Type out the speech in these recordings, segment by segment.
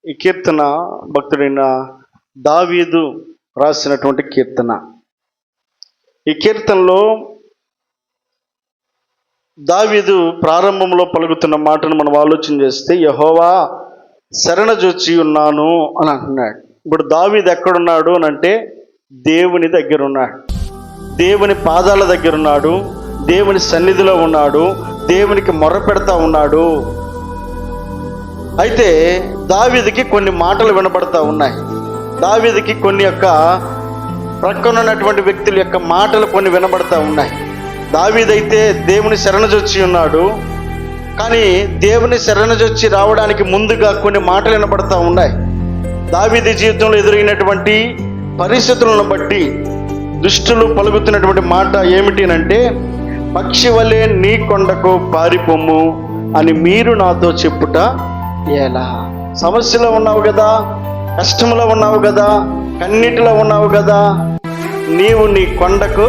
ఈ కీర్తన భక్తుడైన దావీదు రాసినటువంటి కీర్తన. ఈ కీర్తనలో దావీదు ప్రారంభంలో పలుకుతున్న మాటను మనం ఆలోచన చేస్తే, యెహోవా శరణజొచ్చి ఉన్నాను అని అంటున్నాడు. ఇప్పుడు దావీదు ఎక్కడున్నాడు అని అంటే దేవుని దగ్గర ఉన్నాడు, దేవుని పాదాల దగ్గర ఉన్నాడు, దేవుని సన్నిధిలో ఉన్నాడు, దేవునికి మొర్ర పెడతా ఉన్నాడు. అయితే దావీదుకి కొన్ని మాటలు వినబడతా ఉన్నాయి. దావీదుకి కొన్ని యొక్క ప్రక్కన ఉన్నటువంటి వ్యక్తుల యొక్క మాటలు కొన్ని వినబడతా ఉన్నాయి. దావీదైతే దేవుని శరణజొచ్చి ఉన్నాడు, కానీ దేవుని శరణజొచ్చి రావడానికి ముందుగా కొన్ని మాటలు వినబడతా ఉన్నాయి. దావీదు జీవితంలో ఎదురైనటువంటి పరిస్థితులను బట్టి దుష్టులు పలుకుతున్నటువంటి మాట ఏమిటి అంటే, పక్షి వలె నీ కొండకు పారిపోము అని మీరు నాతో చెప్పుట ఎలా? సమస్యలో ఉన్నావు కదా, కష్టంలో ఉన్నావు కదా, కన్నీటిలో ఉన్నావు కదా, నీవు నీ కొండకు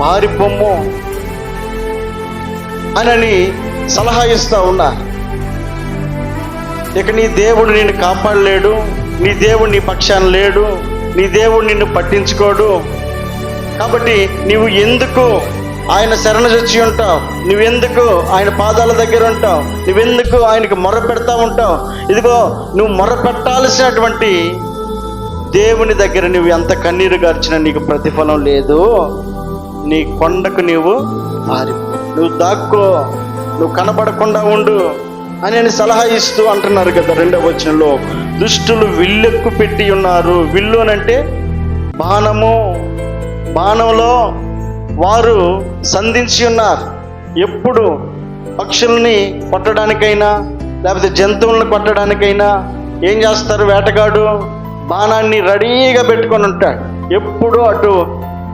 పారిపోము అని సలహా ఇస్తా ఉన్నా. ఇక నీ దేవుడు నిన్ను కాపాడలేడు, నీ దేవుడు నీ పక్షాన లేడు, నీ దేవుడు నిన్ను పట్టించుకోడు. కాబట్టి నీవు ఎందుకు ఆయన శరణజొచ్చి ఉంటావు? నువ్వెందుకు ఆయన పాదాల దగ్గర ఉంటావు? నువ్వెందుకు ఆయనకు మొర్ర పెడతా ఉంటావు? ఇదిగో నువ్వు మొర్ర పెట్టాల్సినటువంటి దేవుని దగ్గర నువ్వు ఎంత కన్నీరు గార్చినా నీకు ప్రతిఫలం లేదు. నీ కొండకు నీవు నువ్వు దాక్కో, నువ్వు కనబడకుండా ఉండు అని సలహా ఇస్తూ అంటున్నారు కదా. 2వ వచనంలో, దుష్టులు విల్లెక్కు పెట్టి ఉన్నారు. విల్లు అంటే బాణము, బాణంలో వారు సంధించి ఉన్నారు. ఎప్పుడు పక్షుల్ని కొట్టడానికైనా లేకపోతే జంతువులను కొట్టడానికైనా ఏం చేస్తారు? వేటగాడు బాణాన్ని రెడీగా పెట్టుకొని ఉంటాడు. ఎప్పుడు అటు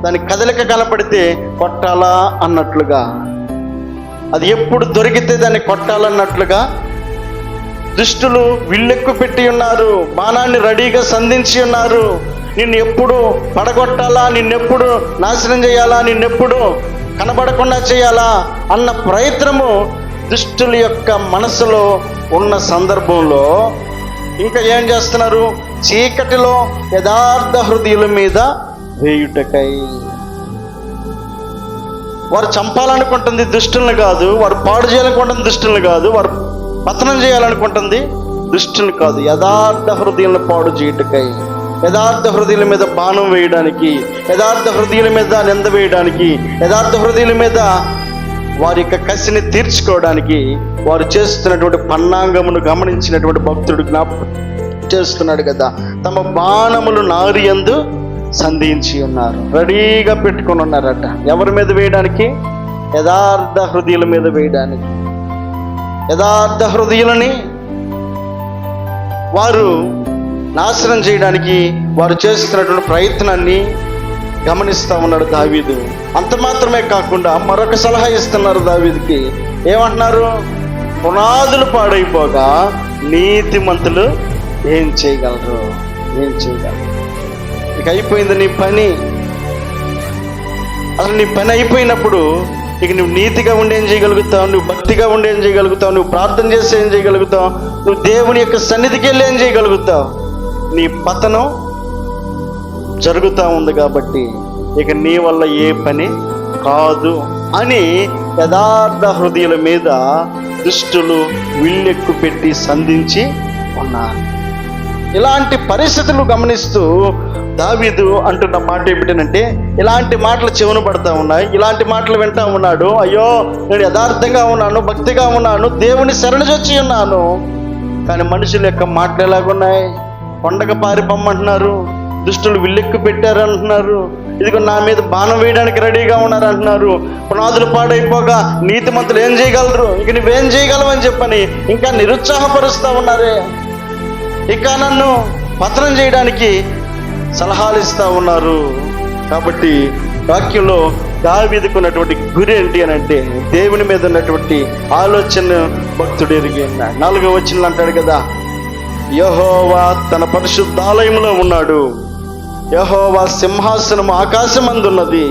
దాని కదలిక కనపడితే కొట్టాలా అన్నట్లుగా, అది ఎప్పుడు దొరికితే దాన్ని కొట్టాలన్నట్లుగా దుష్టులు విల్లెక్కు పెట్టి ఉన్నారు, బాణాన్ని రెడీగా సంధించి ఉన్నారు. నిన్ను ఎప్పుడు పడగొట్టాలా, నిన్నెప్పుడు నాశనం చేయాలా, నిన్నెప్పుడు కనబడకుండా చేయాలా అన్న ప్రయత్నము దుష్టుల యొక్క మనసులో ఉన్న సందర్భంలో ఇంకా ఏం చేస్తున్నారు? చీకటిలో యథార్థ హృదయుల మీద వేయుటకై. వారు చంపాలనుకుంటుంది దుష్టులను కాదు, వారు పాడు చేయాలనుకుంటుంది దుష్టులను కాదు, వారు పతనం చేయాలనుకుంటుంది దుష్టులు కాదు, యథార్థ హృదయాలను పాడు చేయుటకై, యథార్థ హృదయాల మీద బాణం వేయడానికి, యథార్థ హృదయాల మీద నింద వేయడానికి, యథార్థ హృదయాల మీద వారి యొక్క కసిని తీర్చుకోవడానికి వారు చేస్తున్నటువంటి పన్నాంగమును గమనించినటువంటి భక్తుడు జ్ఞాపకం చేస్తున్నాడు కదా. తమ బాణములు నారి యందు సంధించి ఉన్నారు, రెడీగా పెట్టుకొని ఉన్నారట. ఎవరి మీద వేయడానికి? యథార్థ హృదయాల మీద వేయడానికి. యథార్థ హృదయులని వారు నాశనం చేయడానికి వారు చేస్తున్నటువంటి ప్రయత్నాన్ని గమనిస్తూ ఉన్నాడు దావీదు. అంత మాత్రమే కాకుండా మరొక సలహా ఇస్తున్నారు దావీదుకి. ఏమంటున్నారు? పునాదులు పాడైపోగా నీతిమంతులు ఏం చేయగలరు? ఏం చేయగలరు? ఇక అయిపోయింది నీ పని. అసలు నీ పని అయిపోయినప్పుడు ఇక నువ్వు నీతిగా ఉండి ఏం చేయగలుగుతావు? నువ్వు భక్తిగా ఉండి ఏం చేయగలుగుతావు? నువ్వు ప్రార్థన చేసి ఏం చేయగలుగుతావు? నువ్వు దేవుని యొక్క సన్నిధికి వెళ్ళి ఏం చేయగలుగుతావు? నీ పతనం జరుగుతూ ఉంది కాబట్టి ఇక నీ వల్ల ఏ పని కాదు అని యథార్థ హృదయుల మీద దుష్టులు విల్లెక్కు పెట్టి సంధించి ఉన్నారు. ఇలాంటి పరిస్థితులు గమనిస్తూ దావీదు అంటున్న మాట ఏమిటంటే, ఇలాంటి మాటలు చెవును పడతా ఉన్నాయి, ఇలాంటి మాటలు వింటా ఉన్నాడు. అయ్యో, నేను యథార్థంగా ఉన్నాను, భక్తిగా ఉన్నాను, దేవుని శరణజొచ్చి ఉన్నాను, కానీ మనుషుల యొక్క మాటలు ఎలాగున్నాయి? కొండకు పారిపోమ్మంటున్నారు, దుష్టులు విల్లెక్కు పెట్టారు అంటున్నారు, ఇదిగో నా మీద బాణం వేయడానికి రెడీగా ఉన్నారు అంటున్నారు. పునాదులు పాడైపోగా నీతిమంతులు ఏం చేయగలరు? ఇక నువ్వేం చేయగలవు అని చెప్పని ఇంకా నిరుత్సాహపరుస్తూ ఉన్నారే. ఇక నన్ను పతనం చేయడానికి సలహాలు ఇస్తూ ఉన్నారు. కాబట్టి వాక్యంలో దావీదుకున్నటువంటి గురి ఏంటి అని అంటే, దేవుని మీద ఉన్నటువంటి ఆలోచన భక్తుడు ఎరిగి ఉన్నాడు. 4వ వచనంలో అంటాడు కదా, యెహోవా తన పరిశుద్ధాలయంలో ఉన్నాడు, యెహోవా సింహాసనం ఆకాశమందున్నది,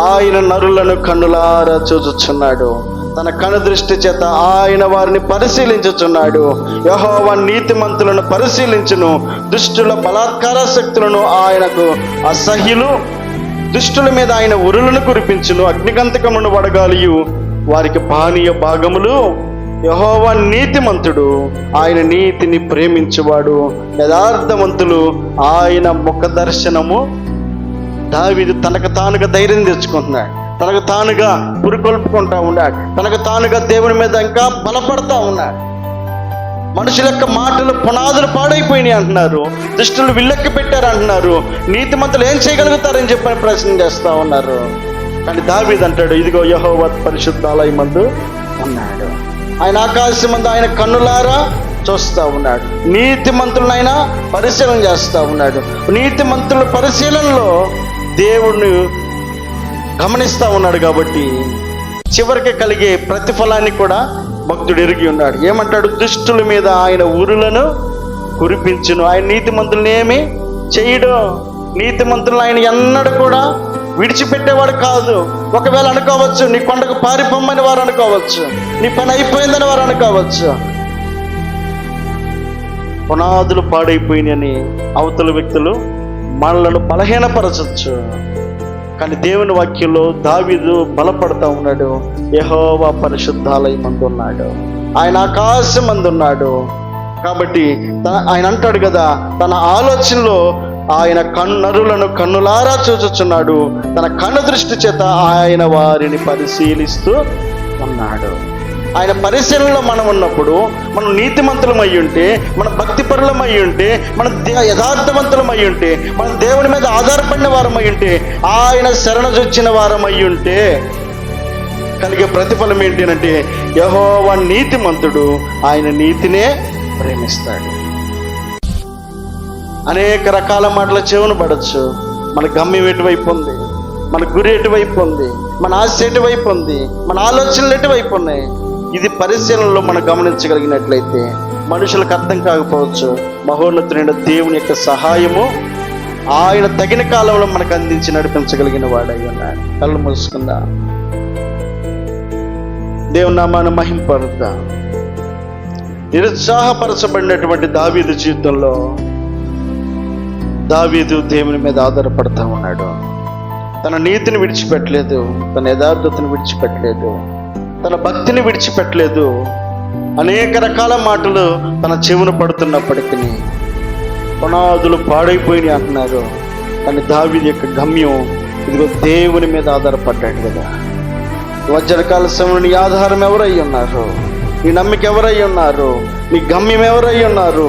ఆయన నరులను కన్నులారా చూచుచున్నాడు. తన కనుదృష్టి చేత ఆయన వారిని పరిశీలించుచున్నాడు. యెహోవా నీతిమంతులను పరిశీలించును, దుష్టుల బలాత్కార శక్తులను ఆయనకు అసహ్యులు. దుష్టుల మీద ఆయన ఉరులను కురిపించును, అగ్నిగంధకమును వడగాలియు వారికి పానీయ భాగములు. యెహోవా నీతిమంతుడు, ఆయన నీతిని ప్రేమించువాడు. యథార్థవంతులు ఆయన ముఖ దర్శనము. దావీదు తనకు తానుగా ధైర్యం తెచ్చుకుంటున్నాడు, తనకు తానుగా పురికొల్పుకుంటా ఉన్నాడు, తనకు తానుగా దేవుని మీద ఇంకా బలపడతా ఉన్నాడు. మనుషుల యొక్క మాటలు పునాదులు పాడైపోయినాయి అంటున్నారు, దుష్టులు విల్లెక్కి పెట్టారు అంటున్నారు, నీతిమంతులు ఏం చేయగలుగుతారని చెప్పని ప్రశ్న చేస్తూ ఉన్నారు. కానీ దావీదు అంటాడు, ఇదిగో యెహోవా పరిశుద్ధాలయమందు ఉన్నాడు, ఆయన ఆకాశం మందు ఆయన కన్నులారా చూస్తూ ఉన్నాడు. నీతిమంతులను ఆయన పరిశీలన చేస్తూ ఉన్నాడు. నీతిమంతుల పరిశీలనలో దేవుణ్ణి గమనిస్తూ ఉన్నాడు. కాబట్టి చివరికి కలిగే ప్రతిఫలాన్ని కూడా భక్తుడు ఎరిగి ఉన్నాడు. ఏమంటాడు? దుష్టుల మీద ఆయన ఉరులను కురిపించును. ఆయన నీతిమంతులను ఏమి చేయడు. నీతిమంతులను ఆయన ఎన్నడూ కూడా విడిచిపెట్టేవాడు కాదు. ఒకవేళ అనుకోవచ్చు, నీ కొండకు పారిపోమ్మని వారు అనుకోవచ్చు, నీ పని అయిపోయిందని వారు అనుకోవచ్చు, పునాదులు పాడైపోయినని అవతల వ్యక్తులు మనలను బలహీనపరచచ్చు. కానీ దేవుని వాక్యంలో దావీదు బలపడతా ఉన్నాడు. యెహోవా పరిశుద్ధాలయమందు ఉన్నాడు, ఆయన ఆకాశం మందు ఉన్నాడు. కాబట్టి ఆయన అంటాడు కదా, తన ఆలోచనలో ఆయన నరులను కన్నులారా చూచుచున్నాడు, తన కన్ను దృష్టి చేత ఆయన వారిని పరిశీలిస్తూ ఉన్నాడు. ఆయన పరిశీలనలో మనం ఉన్నప్పుడు, మనం నీతిమంతులం అయి ఉంటే, మన భక్తిపరులం అయి ఉంటే, మన యథార్థవంతులం అయి ఉంటే, మన దేవుని మీద ఆధారపడిన వారం అయి ఉంటే, ఆయన శరణజొచ్చిన వారం అయి ఉంటే కలిగే ప్రతిఫలం ఏంటి అంటే, యెహోవా నీతిమంతుడు, ఆయన నీతినే ప్రేమిస్తాడు. అనేక రకాల మాటల చెవును పడవచ్చు. మన గమ్యం ఎటువైపు ఉంది, మన గురి ఎటువైపు ఉంది, మన ఆశ ఎటువైపు ఉంది, మన ఆలోచనలు ఎటువైపు ఉన్నాయి, ఇది పరిశీలనలో మనం గమనించగలిగినట్లయితే మనుషులకు అర్థం కాకపోవచ్చు. మహోన్నతుడైన దేవుని యొక్క సహాయము ఆయన తగిన కాలంలో మనకు అందించి నడిపించగలిగిన వాడై ఉన్నాడు. కళ్ళు మూసుకుందా, దేవుని నామాన్ని మహింపరుద్దా. నిరుత్సాహపరచబడినటువంటి దావీదు జీవితంలో దావీదు దేవుని మీద ఆధారపడతా ఉన్నాడు. తన నీతిని విడిచిపెట్టలేదు, తన యథార్థతను విడిచిపెట్టలేదు, తన భక్తిని విడిచిపెట్టలేదు. అనేక రకాల మాటలు తన చెవును పడుతున్నప్పటికీ పునాదులు పాడైపోయినాయి అంటున్నారు. కానీ దావీదు యొక్క గమ్యం ఇదిగో దేవుని మీద ఆధారపడ్డాడు కదా. వజ్రకాల సమయంలో నీ ఆధారం ఎవరై ఉన్నారు? నీ నమ్మిక ఎవరై ఉన్నారు? నీ గమ్యం ఎవరై ఉన్నారు?